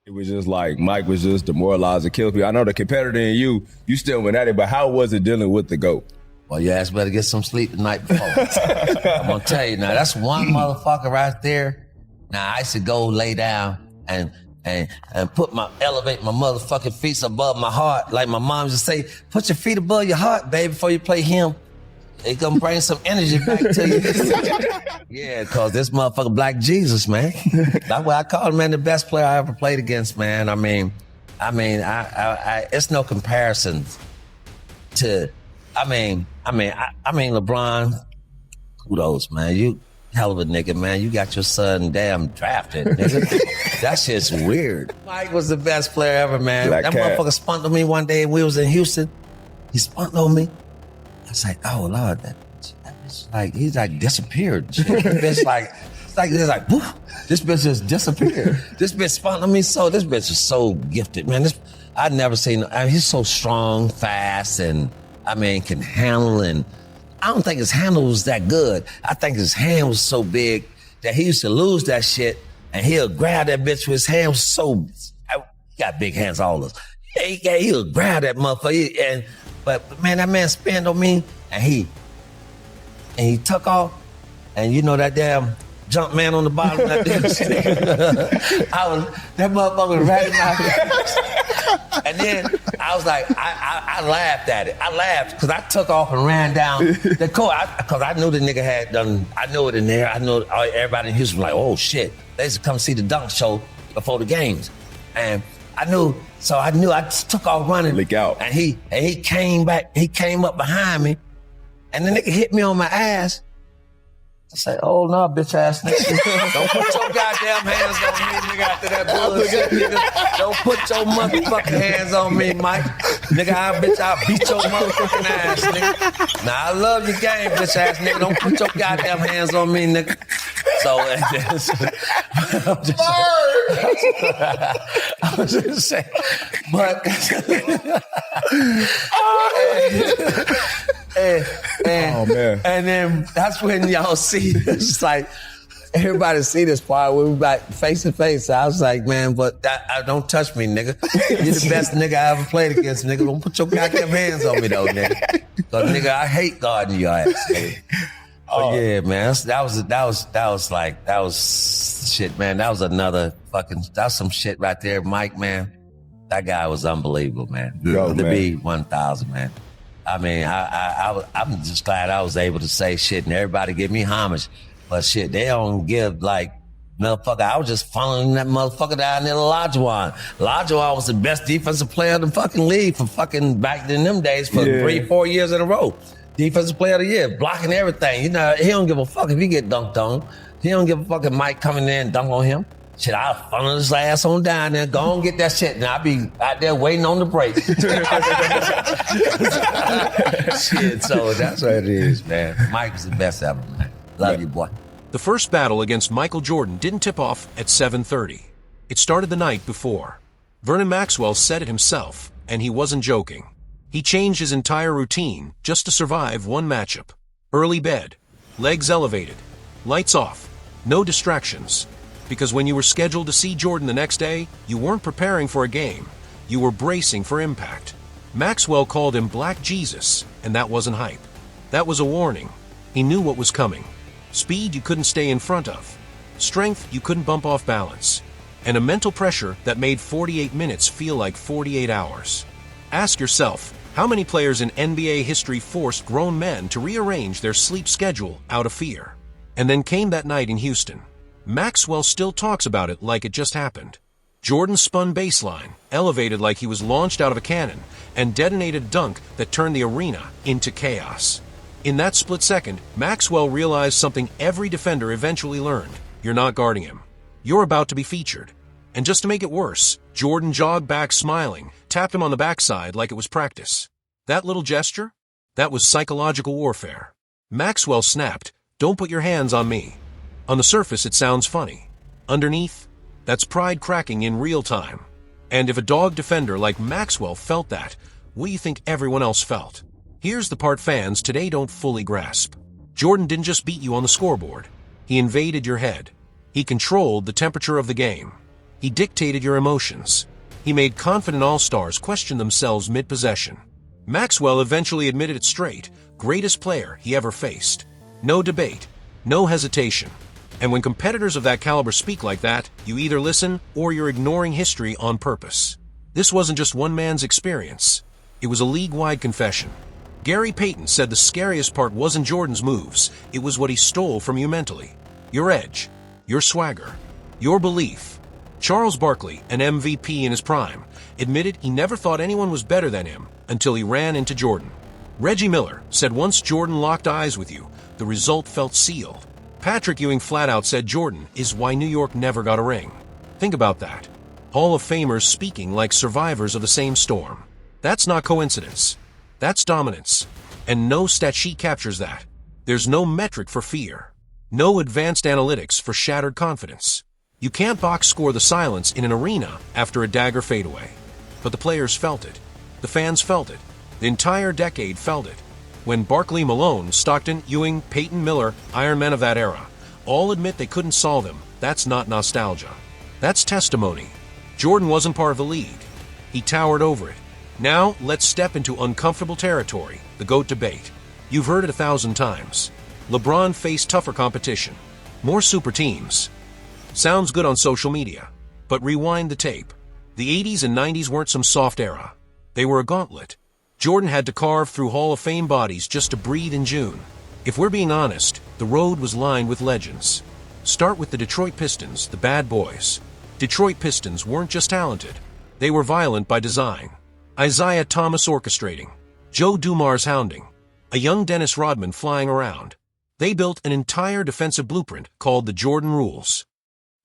It was just like Mike was just demoralized and killed people. I know the competitor in you still went at it, but how was it dealing with the GOAT? Well, your ass better get some sleep the night before. I'm gonna tell you now, that's one motherfucker right there. Now I used to go lay down and elevate my motherfucking feet above my heart. Like my mom used to say, put your feet above your heart, baby, before you play him. It gonna bring some energy back to you. Yeah, cause this motherfucker Black Jesus, man. That's what I call him, man, the best player I ever played against, man. I mean, it's no comparison to, I mean, LeBron, kudos, man. You hell of a nigga, man. You got your son damn drafted, nigga. That shit's weird. Mike was the best player ever, man. That motherfucker spunked on me one day when we was in Houston. He spunked on me. I was like, oh Lord, that bitch like, he's like disappeared. This bitch woof, this bitch just disappeared. This bitch spunked on me so, this bitch is so gifted, man. I'd never seen, he's so strong, fast, and can handle, and I don't think his handle was that good. I think his hand was so big that he used to lose that shit, and he'll grab that bitch with his hand so, he got big hands, all of us. He'll grab that motherfucker, but man, that man spinned on me, and he took off, and you know that damn jump man on the bottom of that damn stick. That motherfucker was right in my face. And then I was like, I laughed at it. I laughed because I took off and ran down the court because I knew the nigga had done, I knew it in there. I know everybody in Houston was like, oh shit. They used to come see the dunk show before the games. And I knew I took off running. Leak out. And he came back, he came up behind me, and the nigga hit me on my ass. I say, oh no, bitch ass nigga. Don't put your goddamn hands on me, nigga, after that bullshit, nigga. Don't put your motherfucking hands on me, Mike. Nigga, I'll beat your motherfucking ass, nigga. Now, I love your game, bitch ass nigga. Don't put your goddamn hands on me, nigga. So, I was just saying, but, oh man! And then that's when y'all see it's like everybody see this part when we back face to face. I was like, man, but don't touch me, nigga. You're the best nigga I ever played against, nigga. Don't put your goddamn hands on me though, nigga. Cause nigga, I hate guarding your ass. Nigga. Oh yeah, man. That was shit, man. That was some shit right there, Mike, man. That guy was unbelievable, man. To be 1,000, man. I'm just glad I was able to say shit and everybody give me homage. But shit, they don't give like, motherfucker, I was just following that motherfucker down there to Olajuwon. Olajuwon was the best defensive player in the fucking league for fucking back in them days for 3-4 years in a row. Defensive player of the year, blocking everything. You know, he don't give a fuck if he get dunked on. He don't give a fuck if Mike come in there and dunk on him. Shit, I'll funnel his ass on down there. Go and get that shit. And I'll be out there waiting on the break. Shit, so that's what it is, man. Mike was the best ever, man. Love you, boy. The first battle against Michael Jordan didn't tip off at 7:30. It started the night before. Vernon Maxwell said it himself, and he wasn't joking. He changed his entire routine just to survive one matchup. Early bed, legs elevated, lights off, no distractions. Because when you were scheduled to see Jordan the next day, you weren't preparing for a game. You were bracing for impact. Maxwell called him Black Jesus, and that wasn't hype. That was a warning. He knew what was coming. Speed you couldn't stay in front of. Strength you couldn't bump off balance. And a mental pressure that made 48 minutes feel like 48 hours. Ask yourself, how many players in NBA history forced grown men to rearrange their sleep schedule out of fear? And then came that night in Houston. Maxwell still talks about it like it just happened. Jordan spun baseline, elevated like he was launched out of a cannon, and detonated a dunk that turned the arena into chaos. In that split second, Maxwell realized something every defender eventually learned. You're not guarding him. You're about to be featured. And just to make it worse, Jordan jogged back smiling, tapped him on the backside like it was practice. That little gesture? That was psychological warfare. Maxwell snapped, "Don't put your hands on me." On the surface, it sounds funny. Underneath, that's pride cracking in real time. And if a dog defender like Maxwell felt that, what do you think everyone else felt? Here's the part fans today don't fully grasp. Jordan didn't just beat you on the scoreboard. He invaded your head. He controlled the temperature of the game. He dictated your emotions. He made confident all-stars question themselves mid-possession. Maxwell eventually admitted it straight, greatest player he ever faced. No debate, no hesitation. And when competitors of that caliber speak like that, you either listen or you're ignoring history on purpose. This wasn't just one man's experience. It was a league-wide confession. Gary Payton said the scariest part wasn't Jordan's moves, it was what he stole from you mentally. Your edge, your swagger, your belief. Charles Barkley, an MVP in his prime, admitted he never thought anyone was better than him until he ran into Jordan. Reggie Miller said once Jordan locked eyes with you, the result felt sealed. Patrick Ewing flat out said Jordan is why New York never got a ring. Think about that. Hall of Famers speaking like survivors of the same storm. That's not coincidence. That's dominance. And no stat sheet captures that. There's no metric for fear. No advanced analytics for shattered confidence. You can't box score the silence in an arena after a dagger fadeaway. But the players felt it. The fans felt it. The entire decade felt it. When Barkley, Malone, Stockton, Ewing, Peyton, Miller, Iron Men of that era, all admit they couldn't solve him, that's not nostalgia. That's testimony. Jordan wasn't part of the league. He towered over it. Now, let's step into uncomfortable territory, the GOAT debate. You've heard it 1,000 times. LeBron faced tougher competition. More super teams. Sounds good on social media. But rewind the tape. The 80s and 90s weren't some soft era. They were a gauntlet. Jordan had to carve through Hall of Fame bodies just to breathe in June. If we're being honest, the road was lined with legends. Start with the Detroit Pistons, the bad boys. Detroit Pistons weren't just talented. They were violent by design. Isaiah Thomas orchestrating. Joe Dumars hounding. A young Dennis Rodman flying around. They built an entire defensive blueprint called the Jordan Rules.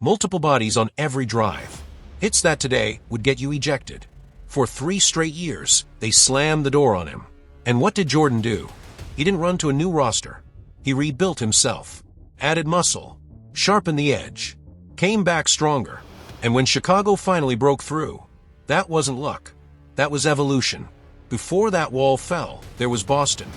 Multiple bodies on every drive. Hits that today would get you ejected. For 3 straight years, they slammed the door on him. And what did Jordan do? He didn't run to a new roster. He rebuilt himself. Added muscle. Sharpened the edge. Came back stronger. And when Chicago finally broke through, that wasn't luck. That was evolution. Before that wall fell, there was Boston.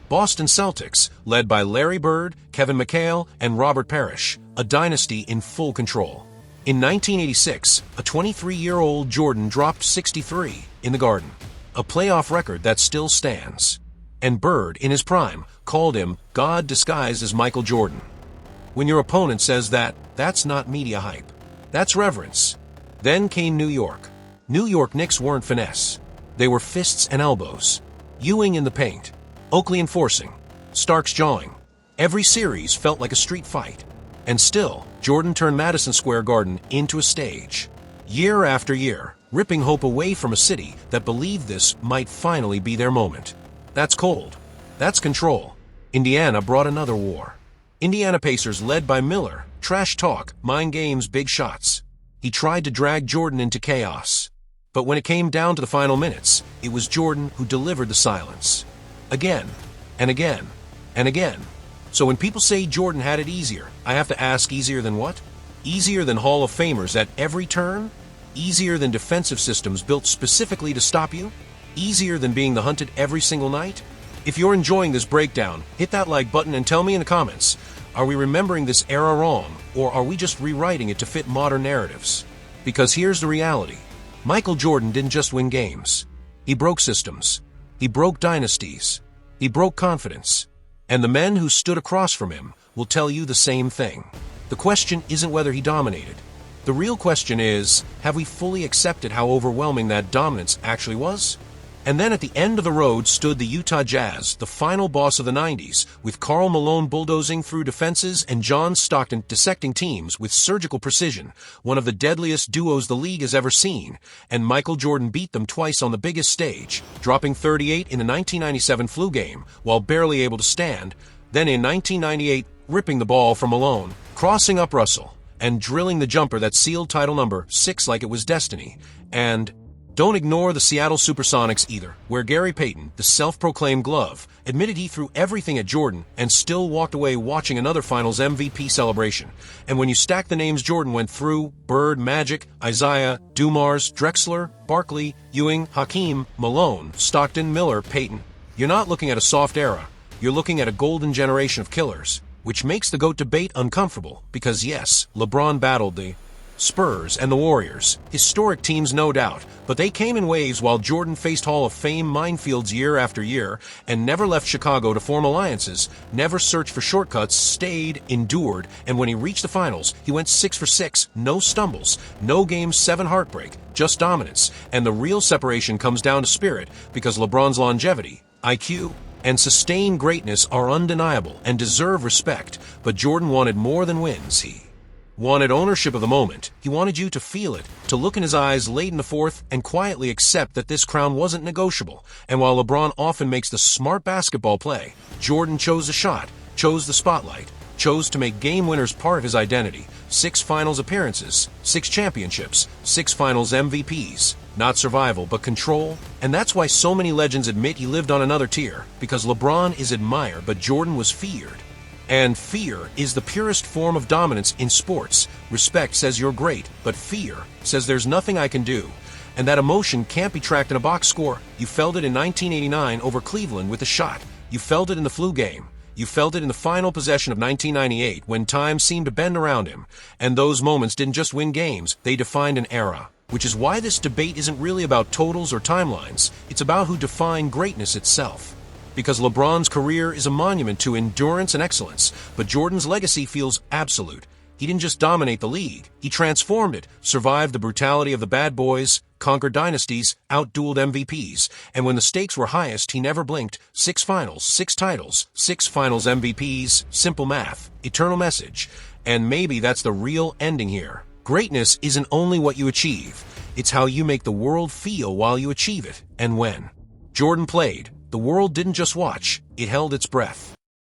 Boston Celtics, led by Larry Bird, Kevin McHale, and Robert Parrish, a dynasty in full control. In 1986, a 23-year-old Jordan dropped 63 in the Garden, a playoff record that still stands. And Bird, in his prime, called him God disguised as Michael Jordan. When your opponent says that, that's not media hype. That's reverence. Then came New York. New York Knicks weren't finesse. They were fists and elbows. Ewing in the paint. Oakley enforcing. Starks jawing. Every series felt like a street fight. And still, Jordan turned Madison Square Garden into a stage. Year after year, ripping hope away from a city that believed this might finally be their moment. That's cold. That's control. Indiana brought another war. Indiana Pacers led by Miller, trash talk, mind games, big shots. He tried to drag Jordan into chaos. But when it came down to the final minutes, it was Jordan who delivered the silence. Again, and again, and again. So when people say Jordan had it easier, I have to ask, easier than what? Easier than Hall of Famers at every turn? Easier than defensive systems built specifically to stop you? Easier than being the hunted every single night? If you're enjoying this breakdown, hit that like button and tell me in the comments, are we remembering this era wrong, or are we just rewriting it to fit modern narratives? Because here's the reality. Michael Jordan didn't just win games. He broke systems. He broke dynasties. He broke confidence. And the men who stood across from him will tell you the same thing. The question isn't whether he dominated. The real question is, have we fully accepted how overwhelming that dominance actually was? And then at the end of the road stood the Utah Jazz, the final boss of the 90s, with Karl Malone bulldozing through defenses and John Stockton dissecting teams with surgical precision, one of the deadliest duos the league has ever seen, and Michael Jordan beat them twice on the biggest stage, dropping 38 in the 1997 flu game, while barely able to stand, then in 1998 ripping the ball from Malone, crossing up Russell, and drilling the jumper that sealed title number 6 like it was destiny, and don't ignore the Seattle Supersonics either, where Gary Payton, the self-proclaimed glove, admitted he threw everything at Jordan and still walked away watching another Finals MVP celebration. And when you stack the names Jordan went through, Bird, Magic, Isaiah, Dumars, Drexler, Barkley, Ewing, Hakeem, Malone, Stockton, Miller, Payton, you're not looking at a soft era. You're looking at a golden generation of killers, which makes the GOAT debate uncomfortable because yes, LeBron battled the Spurs, and the Warriors. Historic teams, no doubt, but they came in waves while Jordan faced Hall of Fame minefields year after year and never left Chicago to form alliances, never searched for shortcuts, stayed, endured, and when he reached the finals, he went 6 for 6, no stumbles, no Game 7 heartbreak, just dominance. And the real separation comes down to spirit, because LeBron's longevity, IQ, and sustained greatness are undeniable and deserve respect, but Jordan wanted more than wins. He wanted ownership of the moment. He wanted you to feel it, to look in his eyes late in the fourth and quietly accept that this crown wasn't negotiable. And while LeBron often makes the smart basketball play, Jordan chose the shot, chose the spotlight, chose to make game winners part of his identity. 6 finals appearances, 6 championships, 6 finals MVPs. Not survival, but control. And that's why so many legends admit he lived on another tier, because LeBron is admired, but Jordan was feared. And fear is the purest form of dominance in sports. Respect says you're great, but fear says there's nothing I can do. And that emotion can't be tracked in a box score. You felt it in 1989 over Cleveland with a shot. You felt it in the flu game. You felt it in the final possession of 1998 when time seemed to bend around him. And those moments didn't just win games, they defined an era. Which is why this debate isn't really about totals or timelines. It's about who defined greatness itself. Because LeBron's career is a monument to endurance and excellence, but Jordan's legacy feels absolute. He didn't just dominate the league, he transformed it, survived the brutality of the bad boys, conquered dynasties, outdueled MVPs, and when the stakes were highest, he never blinked. 6 finals, 6 titles, 6 finals MVPs, simple math, eternal message. And maybe that's the real ending here. Greatness isn't only what you achieve, it's how you make the world feel while you achieve it, and when. Jordan played. The world didn't just watch, it held its breath.